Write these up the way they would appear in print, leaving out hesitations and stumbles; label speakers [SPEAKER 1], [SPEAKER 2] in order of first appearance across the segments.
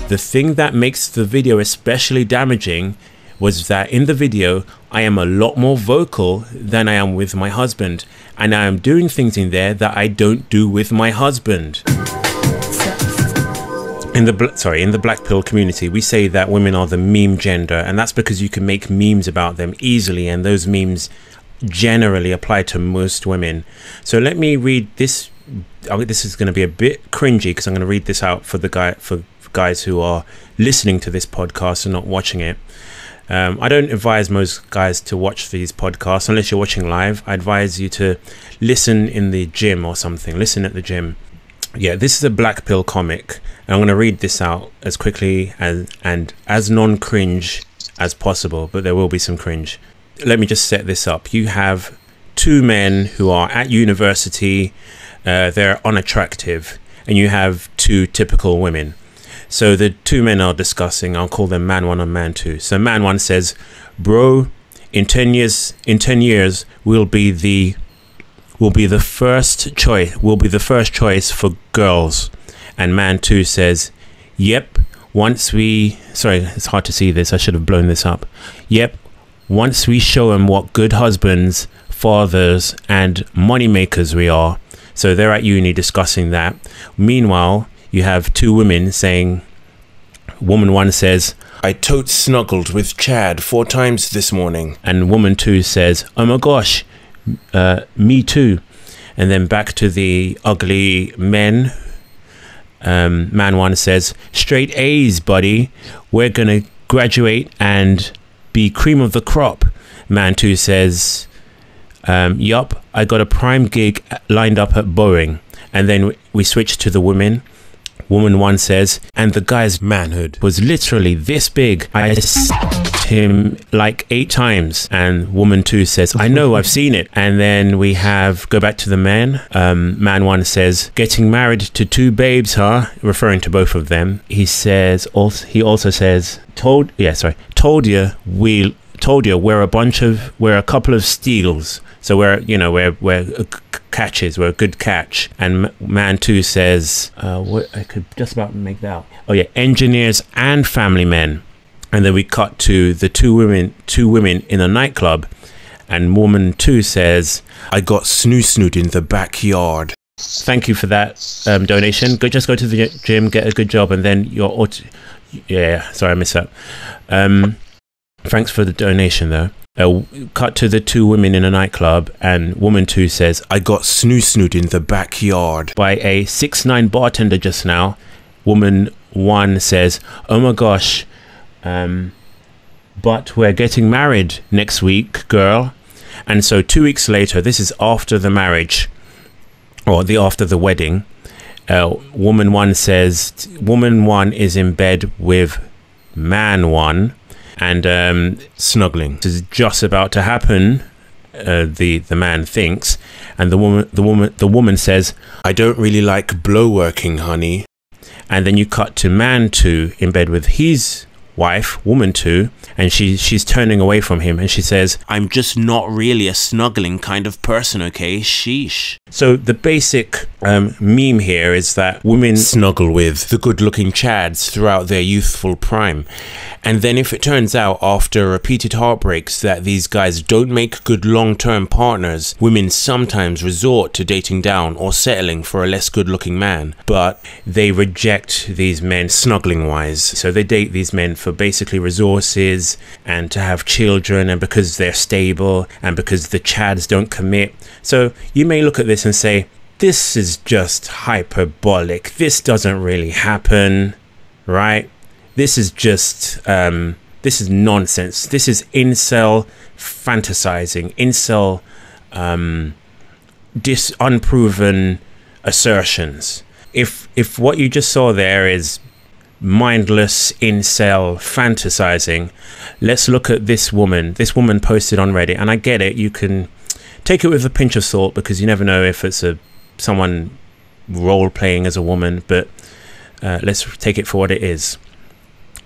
[SPEAKER 1] The thing that makes the video especially damaging was that in the video, I am a lot more vocal than I am with my husband, and I am doing things in there that I don't do with my husband. In the black pill community, we say that women are the meme gender, and that's because you can make memes about them easily, and those memes generally apply to most women. So let me read this. This is going to be a bit cringy because I'm going to read this out for guys who are listening to this podcast and not watching it. I don't advise most guys to watch these podcasts unless you're watching live. I advise you to listen in the gym or something. Listen at the gym. Yeah, this is a black pill comic, and I'm going to read this out as quickly and as non-cringe as possible, but there will be some cringe. Let me just set this up. You have two men who are at university. They're unattractive, and you have two typical women. So the two men are discussing. I'll call them man one and man two. So man one says, "Bro, in 10 years, we'll be the first choice for girls." And man two says, "Yep, sorry, it's hard to see this. I should have blown this up. Yep, once we show them what good husbands, fathers, and money makers we are." So they're at uni discussing that. Meanwhile, you have two women saying, woman one says, "I totes snuggled with Chad 4 times this morning." And woman two says, "Oh my gosh, me too." And then back to the ugly men. Man one says, "Straight A's, buddy. We're gonna graduate and be cream of the crop." Man two says, "Yup, I got a prime gig lined up at Boeing." And then we switch to the women. Woman one says, "And the guy's manhood was literally this big. I him like 8 times." And woman two says, "I know, I've seen it." And then we go back to the men. Man one says, "Getting married to 2 babes, huh?" Referring to both of them. He also says, told you we're a couple of steals. So we're catches. We're a good catch. And man two says, I could just about make that out. Oh yeah, engineers and family men. And then we cut to the two women in a nightclub, and woman two says, "I got snoot in the backyard." Thank you for that donation. Just go to the gym, get a good job, and then sorry, I missed that. Thanks for the donation though. Cut to the two women in a nightclub, and woman two says, "I got snoot in the backyard" by a 6'9" bartender just now. Woman one says, "Oh my gosh, but we're getting married next week, girl." And so 2 weeks later, this is after the marriage or after the wedding, woman one says, woman one is in bed with man one and snuggling. This is just about to happen, the man thinks, and the woman says, "I don't really like blow working, honey." And then you cut to man two in bed with his wife, woman two, and she's turning away from him, and she says, "I'm just not really a snuggling kind of person, okay? Sheesh." So the basic meme here is that women snuggle with the good-looking chads throughout their youthful prime, and then if it turns out after repeated heartbreaks that these guys don't make good long-term partners, women sometimes resort to dating down or settling for a less good-looking man, but they reject these men snuggling-wise. So they date these men for basically resources and to have children, and because they're stable and because the chads don't commit. So you may look at this and say, this is just hyperbolic. This doesn't really happen, right? This is just, this is nonsense. This is incel fantasizing, incel unproven assertions. If what you just saw there is mindless incel fantasizing, let's look at this woman. This woman posted on Reddit, and I get it. You can take it with a pinch of salt because you never know if it's someone role playing as a woman, but let's take it for what it is.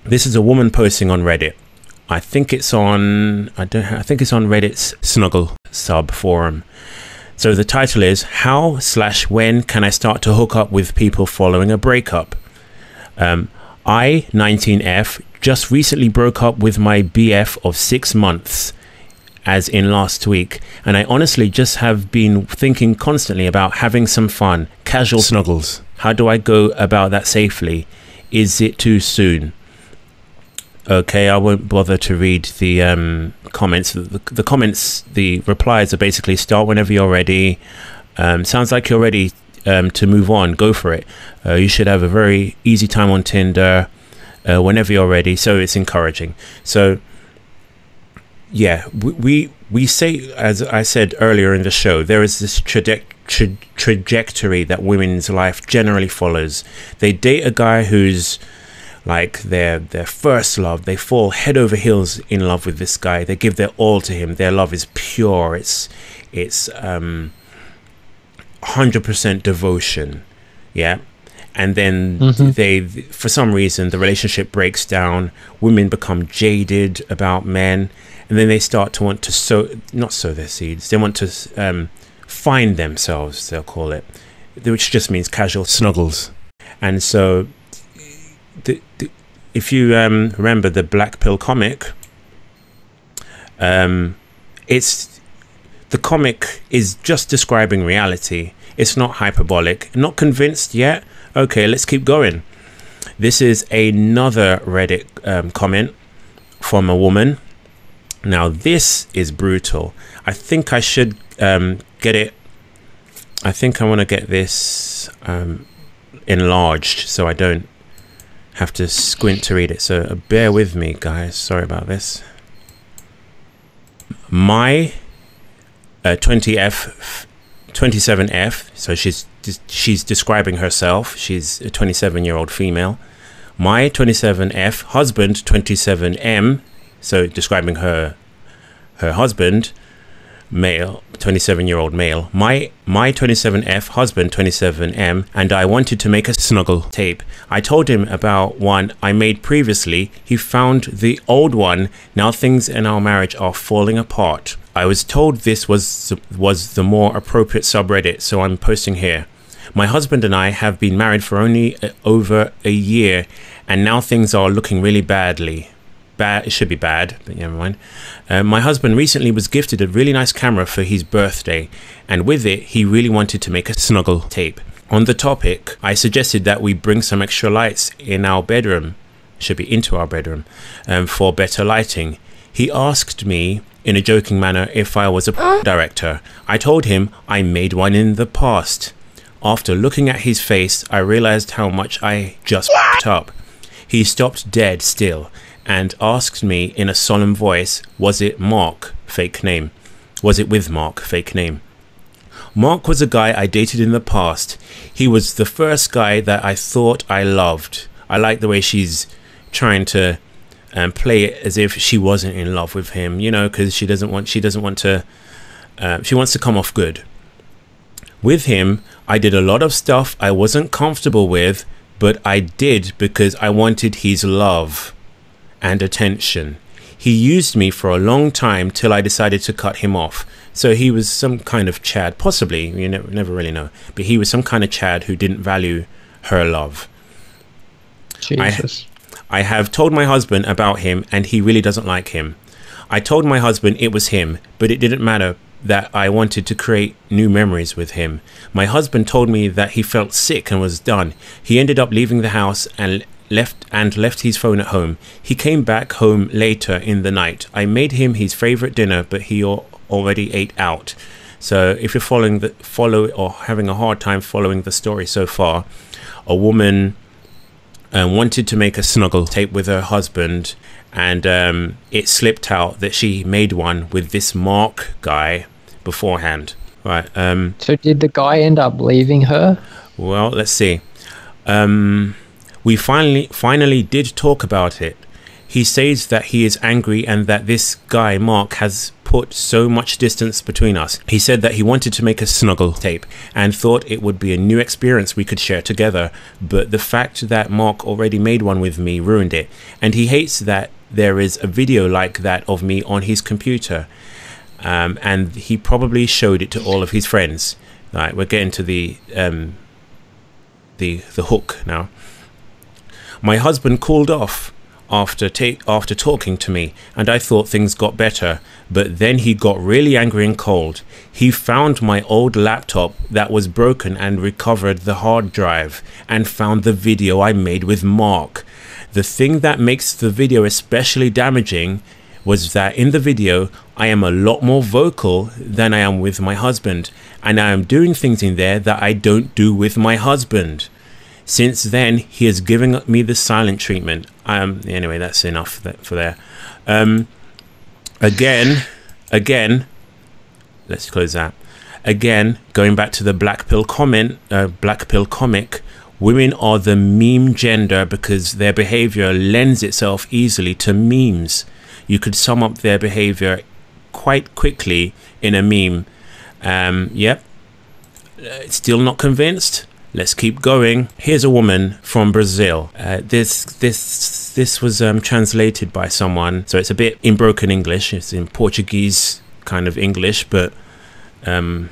[SPEAKER 1] This is a woman posting on Reddit. I think it's on Reddit's Snuggle sub forum. So the title is "How/when can I start to hook up with people following a breakup? I-19F just recently broke up with my BF of 6 months, as in last week, and I honestly just have been thinking constantly about having some fun, casual snuggles. How do I go about that safely? Is it too soon? Okay, I won't bother to read the comments. The comments, the replies are basically start whenever you're ready. Sounds like you're ready to move on. Go for it. You should have a very easy time on Tinder whenever you're ready. So it's encouraging. So yeah, we say, as I said earlier in the show, there is this trajectory that women's life generally follows. They date a guy who's like their first love. They fall head over heels in love with this guy. They give their all to him. Their love is pure. It's 100% devotion. Yeah. And then they, for some reason, the relationship breaks down. Women become jaded about men, and then they start to want to not sow their seeds. They want to find themselves, they'll call it, which just means casual snuggles. And so if you remember the Black Pill comic, the comic is just describing reality. It's not hyperbolic. Not convinced yet? Okay, let's keep going. This is another Reddit comment from a woman. Now this is brutal. I think I should get it. I think I want to get this enlarged so I don't have to squint to read it. So bear with me, guys. Sorry about this. My 27F. So she's describing herself. She's a 27-year-old female. My 27F husband, 27M. So describing her husband, male, 27-year-old male. My 27F husband, 27M, and I wanted to make a snuggle tape. I told him about one I made previously. He found the old one. Now things in our marriage are falling apart. I was told this was the more appropriate subreddit, so I'm posting here. My husband and I have been married for only over a year, and now things are looking really badly. It should be bad, but never mind. My husband recently was gifted a really nice camera for his birthday, and with it he really wanted to make a snuggle tape. On the topic, I suggested that we bring some extra lights in our bedroom, should be into our bedroom, for better lighting. He asked me in a joking manner if I was a director. I told him I made one in the past. After looking at his face, I realized how much I just f***ed up. He stopped dead still and asked me in a solemn voice, was it Mark, fake name? Was it with Mark, fake name? Mark was a guy I dated in the past. He was the first guy that I thought I loved. I like the way she's trying to play it as if she wasn't in love with him, you know, because she wants to come off good. With him, I did a lot of stuff I wasn't comfortable with, but I did because I wanted his love and attention. He used me for a long time till I decided to cut him off. So he was some kind of Chad, possibly, you never really know, but he was some kind of Chad who didn't value her love.
[SPEAKER 2] Jesus.
[SPEAKER 1] I have told my husband about him, and he really doesn't like him. I told my husband it was him, but it didn't matter, that I wanted to create new memories with him. My husband told me that he felt sick and was done. He ended up leaving the house and left his phone at home. He came back home later in the night. I made him his favorite dinner, but he already ate out. So if you're having a hard time following the story so far, a woman wanted to make a snuggle tape with her husband, and it slipped out that she made one with this Mark guy beforehand. Right.
[SPEAKER 2] So did the guy end up leaving her?
[SPEAKER 1] Well, let's see. We finally did talk about it. He says that he is angry and that this guy, Mark, has put so much distance between us. He said that he wanted to make a snuggle tape and thought it would be a new experience we could share together. But the fact that Mark already made one with me ruined it. And he hates that there is a video like that of me on his computer. And he probably showed it to all of his friends. Right, we're getting to the hook now. My husband called off after talking to me, and I thought things got better, but then he got really angry and cold. He found my old laptop that was broken and recovered the hard drive and found the video I made with Mark. The thing that makes the video especially damaging was that in the video I am a lot more vocal than I am with my husband, and I am doing things in there that I don't do with my husband. Since then, he is giving me the silent treatment. Anyway, that's enough for there. Again, let's close that. Again, going back to the black pill comic, women are the meme gender because their behavior lends itself easily to memes. You could sum up their behavior quite quickly in a meme. Yep. Still not convinced? Let's keep going. Here's a woman from Brazil. This was translated by someone, so it's a bit in broken English. It's in Portuguese kind of English, but I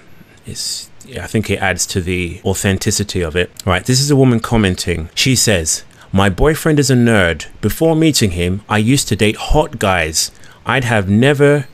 [SPEAKER 1] think it adds to the authenticity of it. Right, this is a woman commenting. She says, "My boyfriend is a nerd. Before meeting him, I used to date hot guys. I'd have never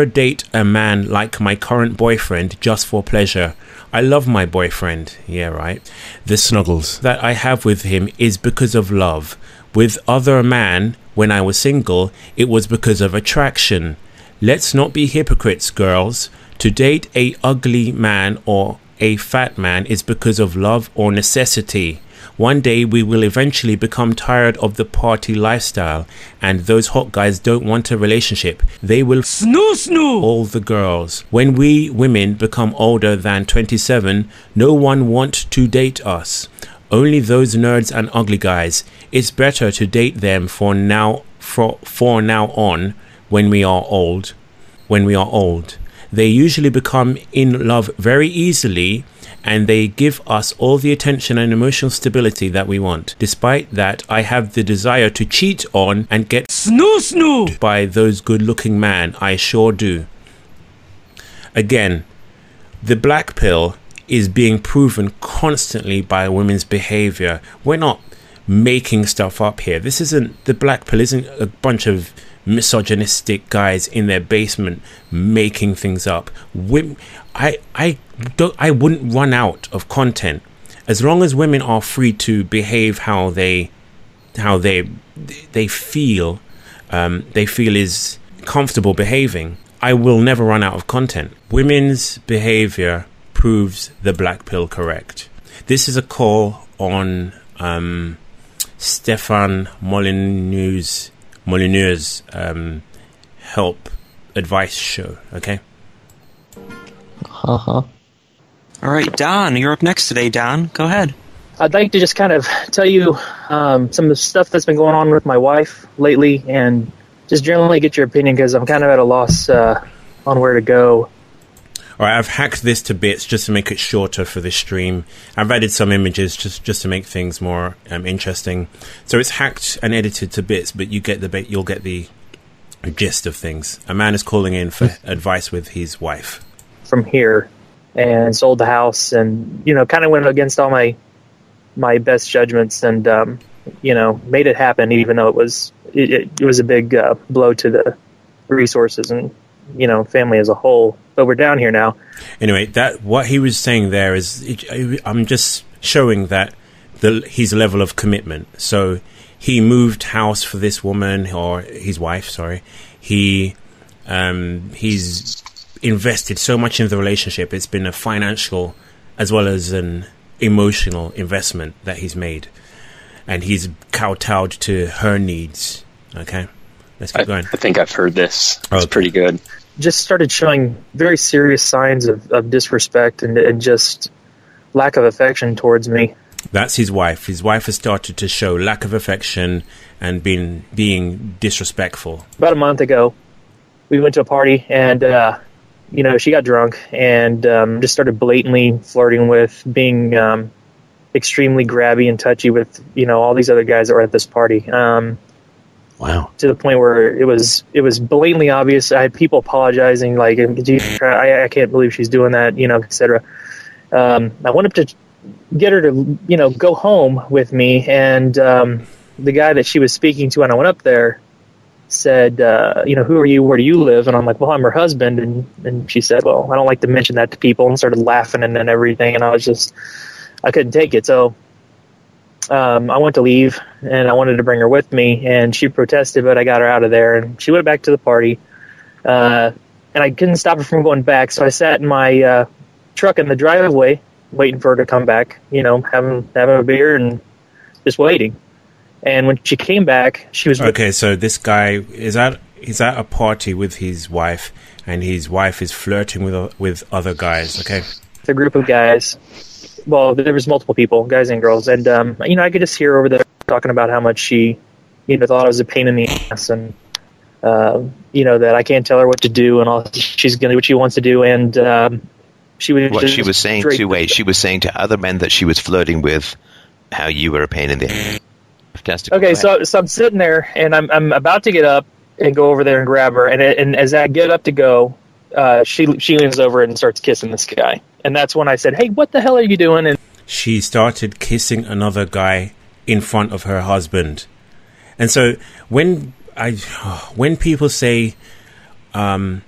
[SPEAKER 1] date a man like my current boyfriend just for pleasure. I love my boyfriend." Yeah, right. The snuggles that I have with him is because of love. With other man, when I was single, it was because of attraction. Let's not be hypocrites, girls. To date a ugly man or a fat man is because of love or necessity. One day we will eventually become tired of the party lifestyle, and those hot guys don't want a relationship. They will snoo all the girls. When we women become older than 27, no one wants to date us. Only those nerds and ugly guys. It's better to date them for now on when we are old. They usually become in love very easily, and they give us all the attention and emotional stability that we want. Despite that, I have the desire to cheat on and get snooed by those good-looking men. I sure do. Again, the black pill is being proven constantly by women's behavior. We're not making stuff up here. This isn't, the black pill isn't a bunch of misogynistic guys in their basement making things up. I wouldn't run out of content as long as women are free to behave how they feel is comfortable behaving. I will never run out of content. Women's behavior proves the black pill correct. This is a call on Stefan Molyneux's help advice show. Okay.
[SPEAKER 3] All right, Don, you're up next today. Don, go ahead.
[SPEAKER 4] I'd like to just kind of tell you some of the stuff that's been going on with my wife lately, and just generally get your opinion because I'm kind of at a loss on where to go.
[SPEAKER 1] All right, I've hacked this to bits just to make it shorter for this stream. I've added some images just to make things more interesting. So it's hacked and edited to bits, but you'll get the gist of things. A man is calling in for advice with his wife.
[SPEAKER 4] From here, and sold the house, and kind of went against all my best judgments, and made it happen, even though it was a big blow to the resources and family as a whole. But we're down here now. Anyway,
[SPEAKER 1] what he was saying there is, I'm just showing that his level of commitment. So he moved house for this woman, or his wife, sorry. He's invested so much in the relationship. It's been a financial as well as an emotional investment that he's made, and he's kowtowed to her needs. Okay, let's keep going.
[SPEAKER 5] I think I've heard this. It's pretty good.
[SPEAKER 4] Just started showing very serious signs of disrespect and just lack of affection towards me.
[SPEAKER 1] That's his wife. His wife has started to show lack of affection and being disrespectful.
[SPEAKER 4] About a month ago, we went to a party, and she got drunk and just started blatantly flirting with, being extremely grabby and touchy with all these other guys that were at this party.
[SPEAKER 5] Wow.
[SPEAKER 4] To the point where it was blatantly obvious. I had people apologizing, like, I can't believe she's doing that, etc. I went up to get her to, go home with me. And the guy that she was speaking to when I went up there said, who are you? Where do you live? And I'm like, well, I'm her husband. And she said, well, I don't like to mention that to people, and started laughing and everything. And I couldn't take it. So I went to leave, and I wanted to bring her with me, and she protested, but I got her out of there, and she went back to the party. And I couldn't stop her from going back, so I sat in my truck in the driveway waiting for her to come back, having a beer and just waiting. And when she came back, she was...
[SPEAKER 1] Okay, so this guy is at a party with his wife, and his wife is flirting with other guys, okay?
[SPEAKER 4] A group of guys. Well, there was multiple people, guys and girls. And, I could just hear her over there talking about how much she, thought I was a pain in the ass, and, that I can't tell her what to do, and all. She's going to do what she wants to do. And she was
[SPEAKER 6] she was saying to other men that she was flirting with, how you were a pain in the ass. Fantastic.
[SPEAKER 4] Okay, so I'm sitting there, and I'm about to get up and go over there and grab her, and as I get up to go, she leans over and starts kissing this guy, and that's when I said, "Hey, what the hell are you doing?" And
[SPEAKER 1] she started kissing another guy in front of her husband. And so when people say, "I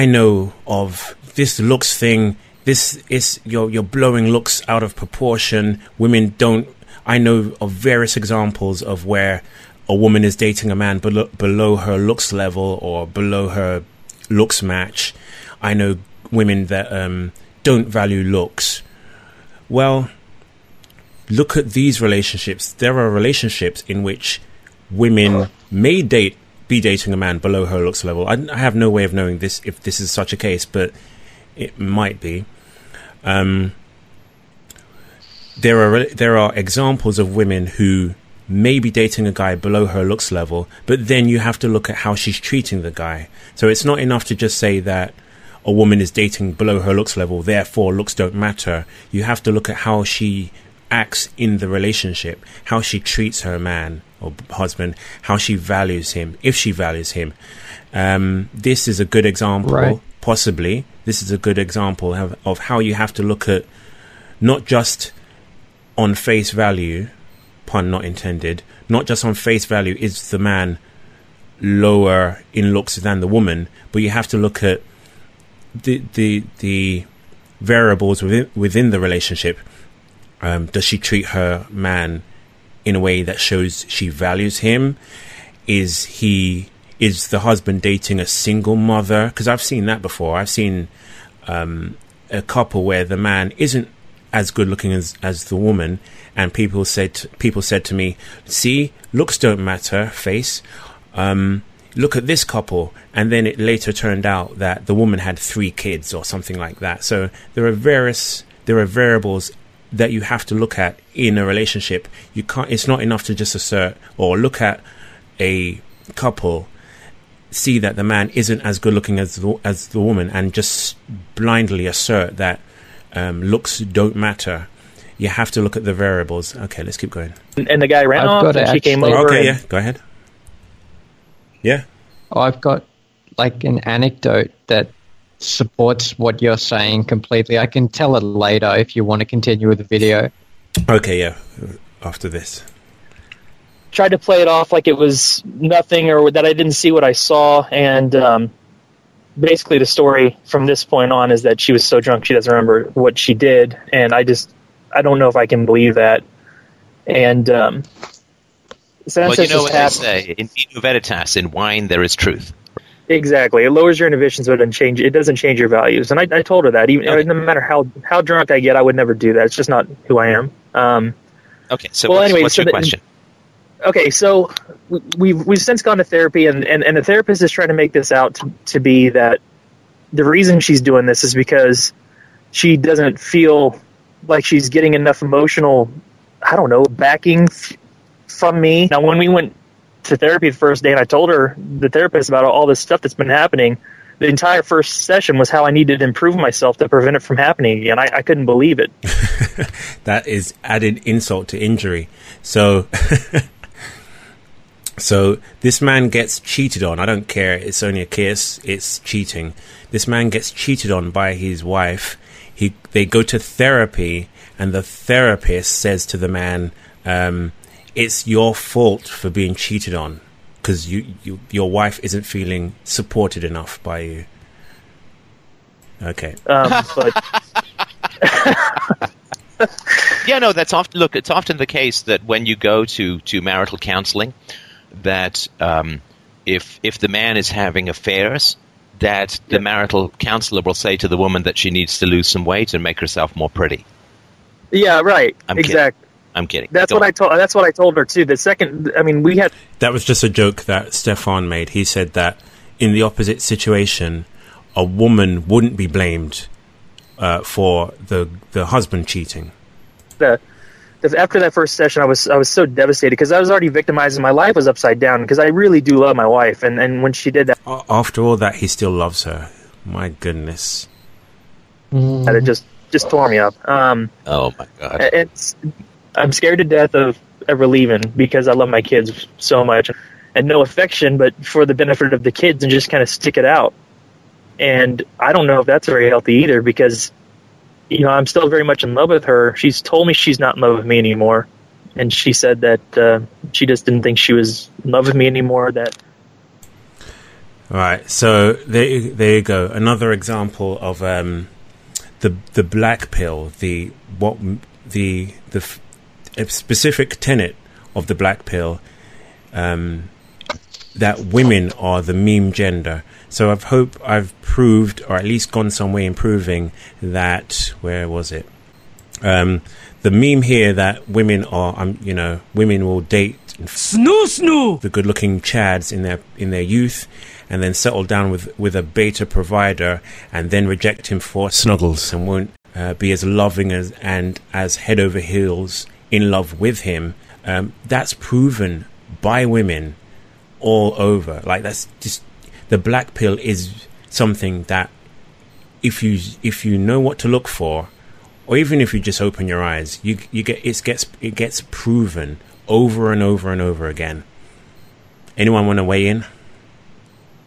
[SPEAKER 1] know of this looks thing, this is you're blowing looks out of proportion," women don't. I know of various examples of where a woman is dating a man below her looks level or below her looks match. I know women that don't value looks. Well, look at these relationships. There are relationships in which women may be dating a man below her looks level. I have no way of knowing this if this is such a case, but it might be. There are examples of women who may be dating a guy below her looks level, but then you have to look at how she's treating the guy. So it's not enough to just say that a woman is dating below her looks level, therefore looks don't matter. You have to look at how she acts in the relationship, how she treats her man or husband, how she values him, if she values him. This is a good example,
[SPEAKER 2] right.
[SPEAKER 1] Possibly. This is a good example of how you have to look at not just on face value, pun not intended, not just on face value is the man lower in looks than the woman, but you have to look at the variables within the relationship. Does she treat her man in a way that shows she values him? Is the husband dating a single mother? Because I've seen that before. I've seen a couple where the man isn't as good looking as the woman, and people said to me, "See, looks don't matter, face. Look at this couple," and then it later turned out that the woman had 3 kids or something like that. So there are variables that you have to look at in a relationship. You can't. It's not enough to just assert or look at a couple, see that the man isn't as good looking as the woman, and just blindly assert that looks don't matter. You have to look at the variables. Okay, let's keep going.
[SPEAKER 4] And the guy ran off, and she came over.
[SPEAKER 1] Okay, yeah, go ahead. Yeah.
[SPEAKER 2] I've got like an anecdote that supports what you're saying completely. I can tell it later if you want to continue with the video.
[SPEAKER 1] Okay, yeah, after this.
[SPEAKER 4] Tried to play it off like it was nothing, or that I didn't see what I saw, and basically the story from this point on is that she was so drunk she doesn't remember what she did, and I don't know if I can believe that. And
[SPEAKER 6] well, you know what they say, in vino veritas, in wine there is truth.
[SPEAKER 4] Exactly. It lowers your inhibitions, but it doesn't change your values. And I told her that. No matter how drunk I get, I would never do that. It's just not who I am.
[SPEAKER 6] Okay, so what's your question?
[SPEAKER 4] Okay, so we've since gone to therapy, and the therapist is trying to make this out to be that the reason she's doing this is because she doesn't feel like she's getting enough emotional, backing from me. Now, when we went to therapy the first day, and I told the therapist about all this stuff that's been happening, the entire first session was how I needed to improve myself to prevent it from happening again. I couldn't believe it.
[SPEAKER 1] That is added insult to injury. So this man gets cheated on. I don't care. It's only a kiss. It's cheating. This man gets cheated on by his wife. they go to therapy, and the therapist says to the man, it's your fault for being cheated on because your wife isn't feeling supported enough by you. Okay.
[SPEAKER 4] But
[SPEAKER 6] Yeah, no, that's often. Look, it's often the case that when you go to marital counseling, that if the man is having affairs, that the marital counselor will say to the woman that she needs to lose some weight and make herself more pretty.
[SPEAKER 4] yeah, right.
[SPEAKER 6] I'm
[SPEAKER 4] Exactly.
[SPEAKER 6] Kidding. I'm kidding.
[SPEAKER 4] That's
[SPEAKER 6] Go
[SPEAKER 4] what
[SPEAKER 6] on.
[SPEAKER 4] I told. That's what I told her too. The second, I mean, we had.
[SPEAKER 1] That was just a joke that Stefan made. He said that in the opposite situation, a woman wouldn't be blamed for the husband cheating.
[SPEAKER 4] After that first session, I was so devastated because I was already victimized and my life was upside down because I really do love my wife, and when she did that,
[SPEAKER 1] After all that, he still loves her. My goodness.
[SPEAKER 4] it just tore me up.
[SPEAKER 6] Oh my God.
[SPEAKER 4] I'm scared to death of ever leaving because I love my kids so much and no affection, but for the benefit of the kids and just kind of stick it out. And I don't know if that's very healthy either because, I'm still very much in love with her. She's told me she's not in love with me anymore. And she said that she just didn't think she was in love with me anymore. That.
[SPEAKER 1] All right. So there you go. Another example of the black pill, the a specific tenet of the black pill, that women are the meme gender. So I've proved, or at least gone some way in proving that. Where was it? The meme here that women are, women will date the good-looking chads in their youth, and then settle down with a beta provider, and then reject him for Snuggles, and won't be as loving and as head over heels in love with him. That's proven by women all over. Like, that's just, the black pill is something that if you know what to look for, or even if you just open your eyes, it gets proven over and over and over again. Anyone want to weigh in?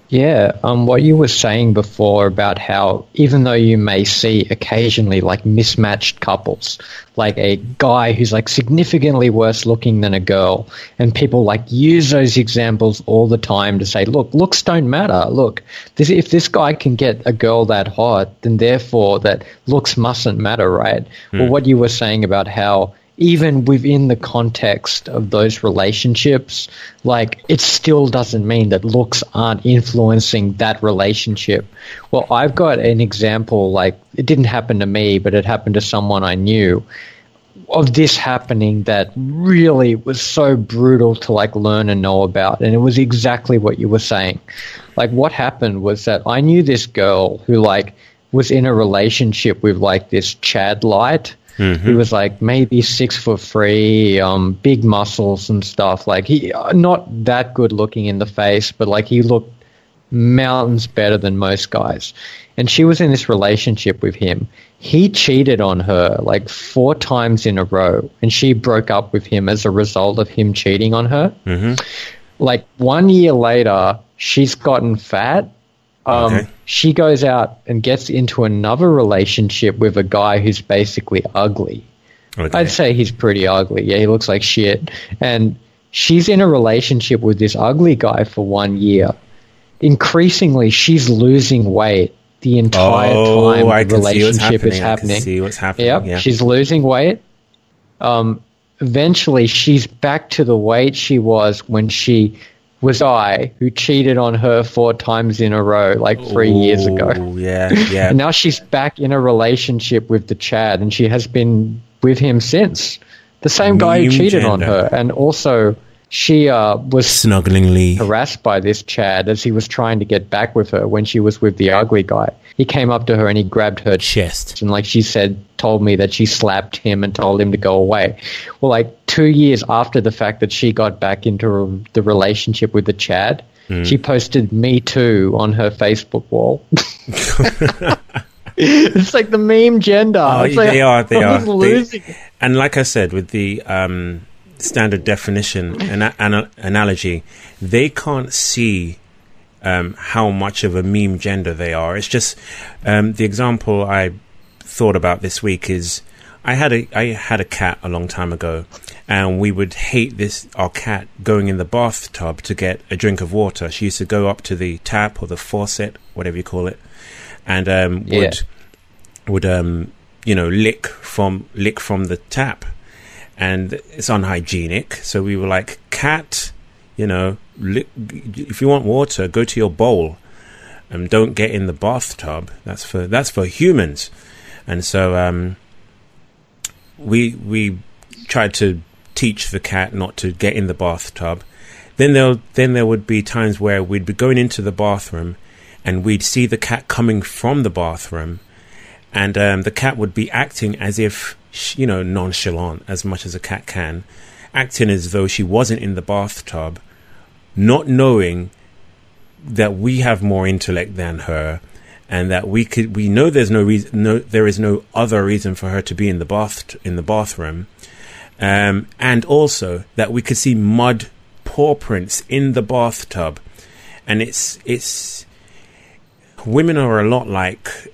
[SPEAKER 2] Yeah, what you were saying before about how even though you may see occasionally like mismatched couples, like a guy who's like significantly worse looking than a girl, and people like use those examples all the time to say, look, looks don't matter. Look, if this guy can get a girl that hot, then therefore that looks mustn't matter, right? Well, what you were saying about how even within the context of those relationships, like, it still doesn't mean that looks aren't influencing that relationship. Well, I've got an example, like, it didn't happen to me, but it happened to someone I knew, of this happening that really was so brutal to, like, learn and know about. And it was exactly what you were saying. Like, what happened was that I knew this girl who, like, was in a relationship with, like, this Chad light. He was like maybe 6'3", big muscles and stuff. Like, he not that good looking in the face, but like he looked mountains better than most guys. And she was in this relationship with him. He cheated on her like 4 times in a row, and she broke up with him as a result of him cheating on her. Like 1 year later, she's gotten fat. She goes out and gets into another relationship with a guy who's basically ugly. Okay. I'd say he's pretty ugly. Yeah, he looks like shit. And she's in a relationship with this ugly guy for 1 year. Increasingly, she's losing weight the entire time the relationship is happening.
[SPEAKER 1] I can see what's happening.
[SPEAKER 2] Yep, yeah. She's losing weight. Eventually, she's back to the weight she was when she was who cheated on her 4 times in a row, like 3 years ago.
[SPEAKER 1] Yeah.
[SPEAKER 2] And now she's back in a relationship with the Chad, and she has been with him since. The same guy who cheated on her. And also, she was
[SPEAKER 1] snugglingly
[SPEAKER 2] harassed by this Chad as he was trying to get back with her when she was with the ugly guy. He came up to her and he grabbed her
[SPEAKER 1] chest.
[SPEAKER 2] And like she told me that she slapped him and told him to go away. Well, like 2 years after the fact that she got back into the relationship with the Chad, she posted "Me Too" on her Facebook wall. It's like the meme gender.
[SPEAKER 1] Oh, they are.
[SPEAKER 2] Losing.
[SPEAKER 1] And like I said, with the standard definition and analogy, they can't see how much of a meme gender they are. It's just the example I thought about this week is I had a cat a long time ago, and we would hate our cat going in the bathtub to get a drink of water. She used to go up to the tap or the faucet, whatever you call it, and would lick from the tap, and it's unhygienic. So we were like, cat, if you want water, go to your bowl, and don't get in the bathtub. That's for humans. And so we tried to teach the cat not to get in the bathtub. Then there would be times where we'd be going into the bathroom, and we'd see the cat coming from the bathroom, and the cat would be acting as if, nonchalant, as much as a cat can, acting as though she wasn't in the bathtub, not knowing that we have more intellect than her, and that we know there is no other reason for her to be in the bathroom, and also that we could see mud paw prints in the bathtub. And it's women are a lot like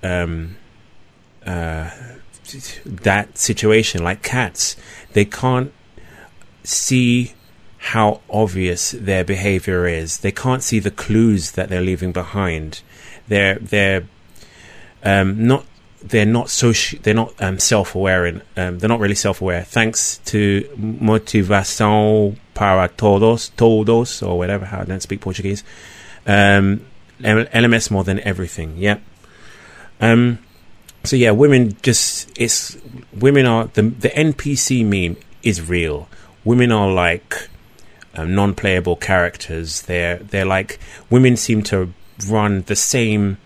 [SPEAKER 1] that situation, like cats. They can't see how obvious their behavior is. They can't see the clues that they're leaving behind. They're not self-aware, and they're not really self-aware. Thanks to Motivação para Todos, or whatever, how I don't speak Portuguese. LMS more than everything. Yep. So yeah, women are the NPC meme is real. Women are like non-playable characters. They're like, women seem to run the same.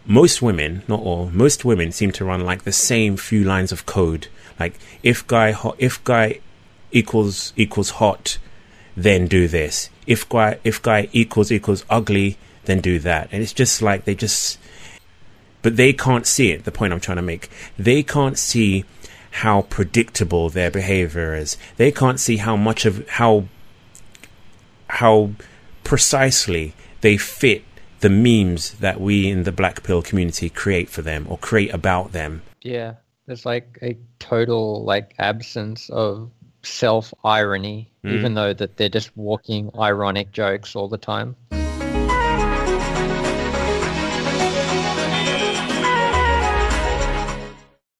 [SPEAKER 1] Most women, not all, most women seem to run like the same few lines of code. Like, if guy equals hot, then do this. If guy equals ugly, then do that. And it's just like but they can't see it. The point I'm trying to make, they can't see how predictable their behavior is. They can't see how precisely they fit the memes that we in the Black Pill community create for them, or create about them.
[SPEAKER 2] Yeah, there's like a total absence of self-irony, even though that they're just walking ironic jokes all the time.